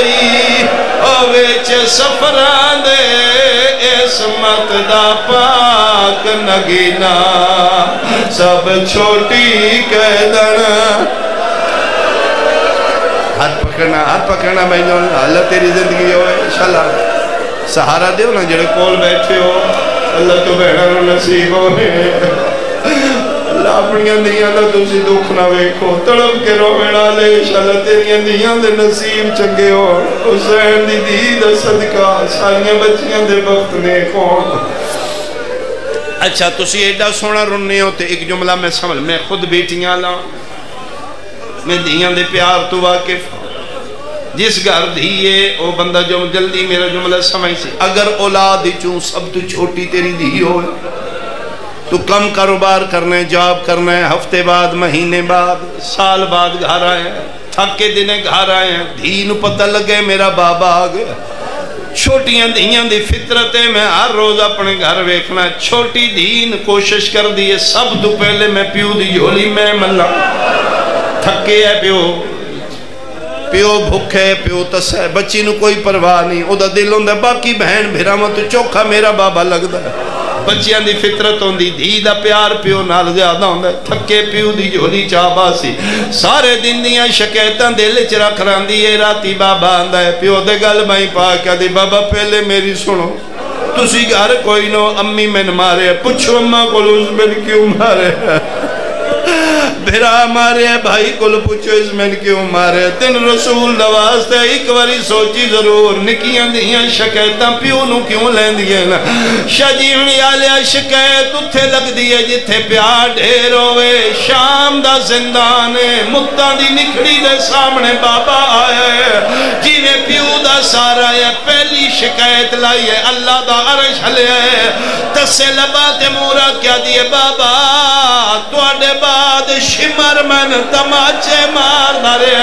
اویچ سفران دے اسمت دا پاک نگینا سب چھوٹی قیدن ہاتھ پکڑنا بھائیوں اللہ تیری زندگی ہوئے انشاءاللہ سہارا دیو نا جڑے کول بیٹھے ہو اللہ تو بہنا نصیب ہونے اللہ اپنیاں دیاں دا تسی دکھ نہ ویکھو تڑپ کے روینا لے انشاءاللہ تیریاں دیاں دے نصیب چنگے ہو حسین دی دی دا صدقہ ساریاں بچیاں دے وقت نیک ہو اچھا تسی ایڈا سونا رننے ہوتے ایک جملہ میں سمجھ میں خود بیٹیاں لاں میں دیاں دے پیار تو واقف جس گھر دھیے او بندہ جو جلدی میرا جملہ سمجھ سی اگر اولاد چون سب تو چھوٹی تیری دھی ہوئے تو کم کاروبار کرنے جاب کرنے ہفتے بعد مہینے بعد سال بعد گھر آئے ہیں تھک کے دنے گھر آئے ہیں دھی نو پتہ لگے میرا بابا آگیا چھوٹیاں دھیاں دی فطرتے میں ہر روز اپنے گھر ویکھنا چھوٹی دھین کوشش کر دیئے سب تو پہلے میں پیو دی جھولی میں ملا تھکے ہے پیو بھکھے پیو تس ہے بچی نو کوئی پرواہ نہیں او دا دل ہوندہ باقی بہن بھیرامہ تو چوکھا میرا بابا لگ دا ہے بچیاں دی فطرت ہوندی دھی دا پیار پیو نال زیادہ ہوندہ ہے تھکے پیو دی جھولی چاہبا سی سارے دن دیاں شکایتاں دل چ رکھ راندی ہے راتی بابا آندہ ہے پیو دے گل بھائی پا کیا دی بابا پہلے میری سنو تسی گھر کوئی نو امی میں مارے پچھو اماں کو لوز میں کیوں مارے بھرا مارے بھائی کل پوچھو اس میں کیوں مارے تین رسول دواستے ایک واری سوچی ضرور نکیاں دیاں شکایتاں پیو نو کیوں لین دیئے نا شجیونی آلیا شکایت اتھے لگ دیئے جتھے پیار ڈھیر ہوئے شام دا زندانے متاں دی نکھڑی دے سامنے بابا آیا ہے جیوے پیو دا سارا ہے پہلی شکایت لائی ہے اللہ دا عرش ہلے ہے تسے لبات مورا کیا دیئے بابا توڑے بعد شمر من تماچے مار دارے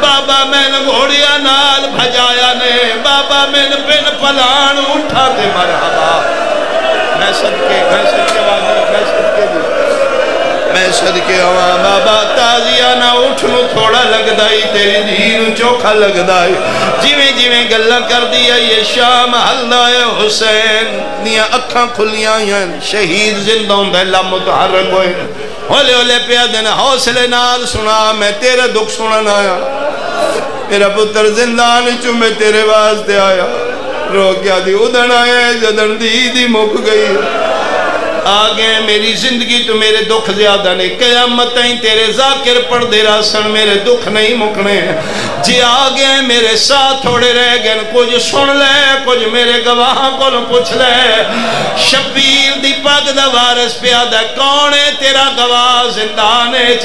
بابا میں گھوڑیا نال بھجایا نے بابا میں پن پلان اٹھا دے مرحبا میں صدقے ہوا بابا تازیہ نہ اٹھنو تھوڑا لگ دائی تیری دین چوکھا لگ دائی جیویں گلہ کر دیا یہ شام حلدہ حسین نیا اکھاں کھلیاں ہیں شہید زندوں دہلا متحرک ہوئے ہولے پیا دن حوصلے نال سنا میں تیرے دکھ سنن آیا میرا پتر زندان چو میں تیرے واسطے آیا رو کیا دی ادھن آیا جدن دی مک گئی آگے میری زندگی تو میرے دکھ زیادہ نہیں قیامتیں تیرے ذاکر پڑھ دے راسن میرے دکھ نہیں مکنے جی آگے میرے ساتھ تھوڑے رہ گئے کچھ سن لے کچھ میرے گواہاں کو پوچھ لے شبیر دی پاک دا وارث پیادہ کون ہے تیرا گواہ زندانے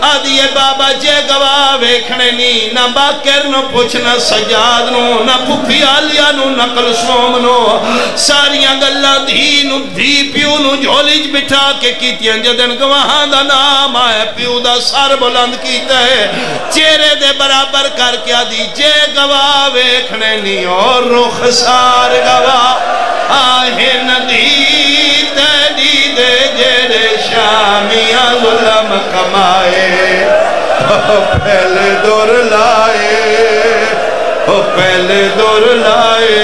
آدھیے بابا جے گواہ ویکھنے نہیں نہ باکر نو پوچھنا سجاد نو نہ پھوپھی آلیا نو نہ کلثوم نو ساریاں گلہ دی پیو نو جھولیج بٹھا کے کیتیاں جدن گواہاں دا نام آئے پیو دا سار بلند کیتا ہے چہرے دے برابر کر کیا دی جے گواہ ویکھنے نہیں اور رخ سار گواہ آہن دی دے جیرے شامیاں ظلم کمائے پہلے دور لائے پہلے دور لائے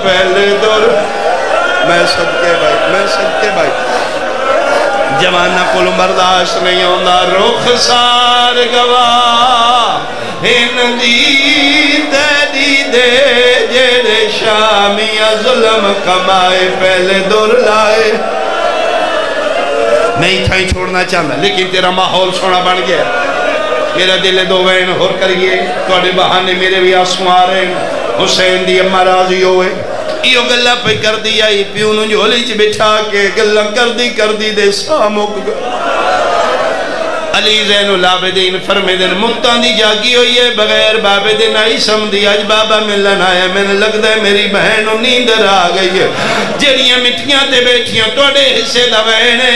پہلے دور میں صدقے بھائی جوانہ کل برداشت نہیں ہوندہ رخ سار گواہ ہن دی دے جیرے شامیاں ظلم کمائے پہلے دور لائے میں ہی تھائیں چھوڑنا چاہتا لیکن تیرا ماحول سونا بن گیا میرا دل دو وین ہور کریے توڑے بہانے میرے بھی آنسو آ رہے ہیں حسین دی امہ راضی ہوئے یہ گلہ پہ کر دیا یہ پیونو جھولی چھ بٹھا کے گلہ کر دی دے سامک گا علی زین العابدین فرمیدن ممتان دی جاگی ہوئی ہے بغیر بابے دن آئی سمدھی آج بابا ملن آیا میں نے لگ دے میری بہن نیندر آ گئی ہے جڑیاں مٹیاں تے بیٹھیاں توڑے حصے دوینے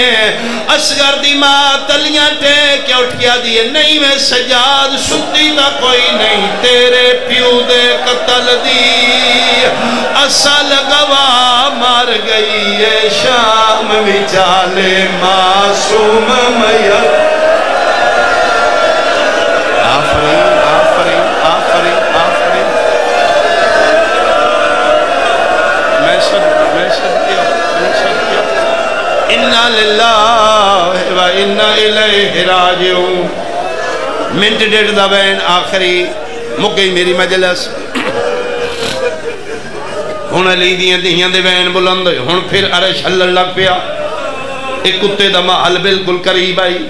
اسگر دی ماں تلیاں ٹے کیا اٹھ گیا دیئے نہیں میں سجاد ستی دا کوئی نہیں تیرے پیو دے قتل دی اصل گواہ مار گئی ہے شام وچالے معصوم میت آفرین میں صدقیہ اِنَّا لِلَّهِ وَإِنَّا إِلَيْهِ رَاجِعُونَ منٹ ڈیڑھ دبین آخری مک گئی میری مجلس ہون علی دیاں دے بین بلند ہون پھر عرش ہلن لگ پیا ایک کتے دا محل بالکل قریب آئی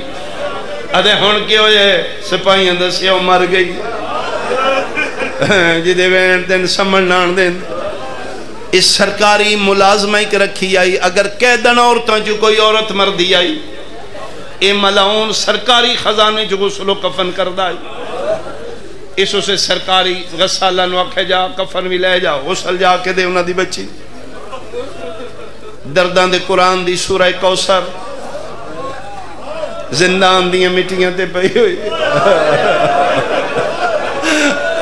ادھے ہون کیوں یہ سپاہیاں دسیاں مر گئی جدے بین دن سمجھنان دن اس سرکاری ملازمہ ایک رکھی آئی اگر قیدن عورتوں جو کوئی عورت مردی آئی اے ملعون سرکاری خزانے جو غسل و کفن کردہ آئی اس اسے سرکاری غسالہ نوکھے جا کفن بھی لے جا غسل جا کے دے انہا دی بچی دردان دے قرآن دی سورہ کوثر زندان دیاں مٹیاں تے پہی ہوئی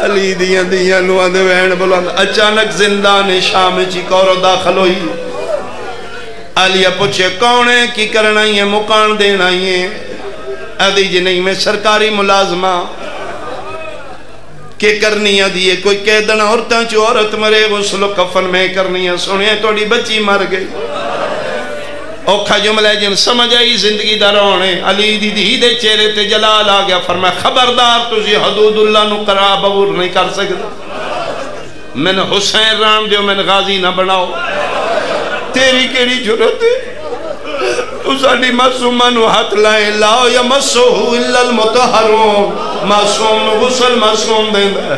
علی دیاں نوان دے وین بلند اچانک زندان شام چی کورو داخل ہوئی علیہ پوچھے کونے کی کرنا ہی ہے مکان دینا ہی ہے ادھی جی نہیں میں سرکاری ملازمہ کہ کرنی ہے دیئے کوئی قیدن عورتاں چو عورت مرے غسل و کفن میں کرنی ہے سنیں توڑی بچی مر گئی اوکھا جملہ جن سمجھ آئی زندگی درونے علی دی دے چہرے تے جلال آگیا فرمائے خبردار تجھے حدود اللہ نو قراب عبور نہیں کر سکتا میں نے حسین رام دیو میں نے غازی نہ بناؤ تیری کیڑی جرت ہے تو ساڑی معصومہ نو ہاتھ لائے لاؤ یا مسوہو اللہ المتحرون معصوم نو غسل معصوم دیندہ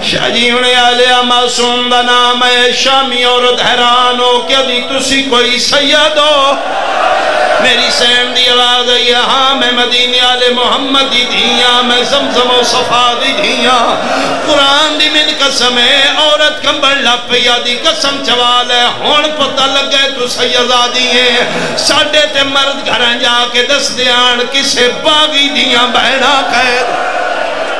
شاہ جی انہیں آلیا معصوم دا نام ہے شامی عورت حیران ہو کیا دی تسی کوئی سید ہو میری سین دی آواز آئی ہے ہاں میں مدینے آلے محمد دی دھیاں میں زمزم و صفا دی دھیاں قرآن دی من قسم ہے عورت کمبر لپیا دی قسم چوال ہے ہون پتہ لگ گئے تو سیدادی ہیں ساڑھے تے مرد گھران جا کے دس دیان کسے باغی دیاں بہنا قید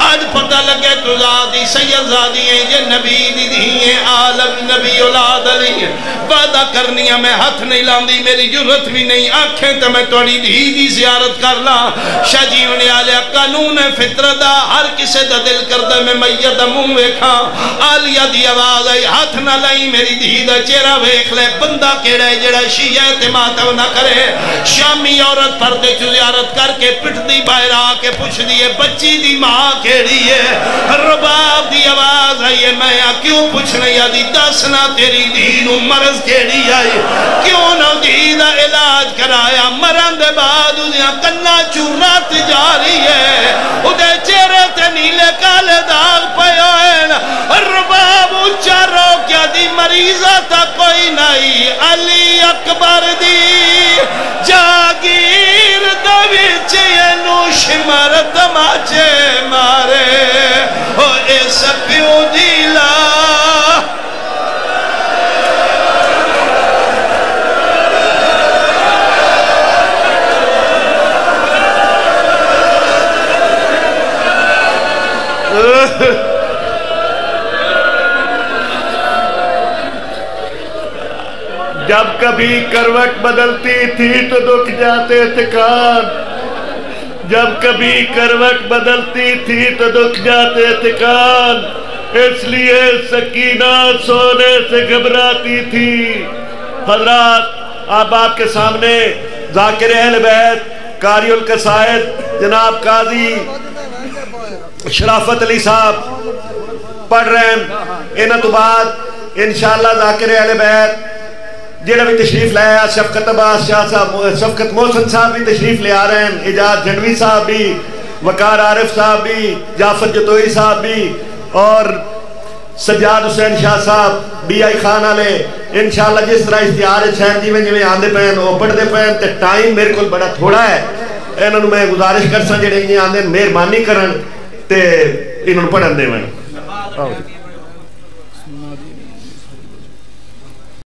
آج پتہ لگے تو زادی سید زادی ہیں یہ نبی دی دیئے عالم نبی اولاد علی ہیں وعدہ کرنیاں میں ہاتھ نہیں لاندی میری جرت بھی نہیں آنکھیں تو میں توڑی دی زیارت کر لا شاہ جیونے آلیا قانون فطرت دا ہر کسے دا دل کردہ میں میت منہ ویکھا آلیا دی آواز آئی ہاتھ نہ لائی میری دی دا چہرہ ویکھ لے بندہ کیڑا ہے جڑا شیعہ اعتماد نہ کرے شامی عورت پردے چو زیارت کر کے پٹ دی باہر آ کے پوچھ دیئے بچی دی ماں کیڑی ہے رباب دی آواز آئی میں کیوں پوچھنے یا دی دسنا تیری دینو مرض کیڑی آئی کیوں نہ دیدہ علاج کرایا مرن دے بعد انہیں کنہ چورات جاری ہے ادھے چہرے تے نیلے کالے داغ پیوئن رباب اچھا رو کیا دی مریضہ تا کوئی نہیں علی اکبر دی جاگیر دویچ یہ نوش مرد ماچے مارے او اس پیو دیلا جب کبھی کروٹ بدلتی تھی تو دکھ جاتے تھے کان جب کبھی کروٹ بدلتی تھی تو دکھ جاتے تھے کان اس لیے سکینہ سونے سے گھبراتی تھی حضرات اب آپ کے سامنے ذاکر اہل بیت قاری القصائد جناب قاضی شرافت علی صاحب پڑھ رہے ہیں انہاں تو بعد انشاءاللہ ذاکر اہل بیت جیڑا بھی تشریف لے آیا شفقت عباس شاہ صاحب شفقت محسن صاحب بھی تشریف لے آ رہے ہیں اجاز جنوی صاحب بھی وقار عارف صاحب بھی جعفر جتوئی صاحب بھی اور سجاد حسین شاہ صاحب بی آئی خان آلے انشاءاللہ جس طرح اشتہار چھین جی میں جی میں آندے پہن وہ پڑھ دے پہن تے ٹائم میرے کو بڑا تھوڑا ہے انہوں میں گزارش کر سن جیڑے آندے مہربانی کرن تے انہوں پڑھن دے میں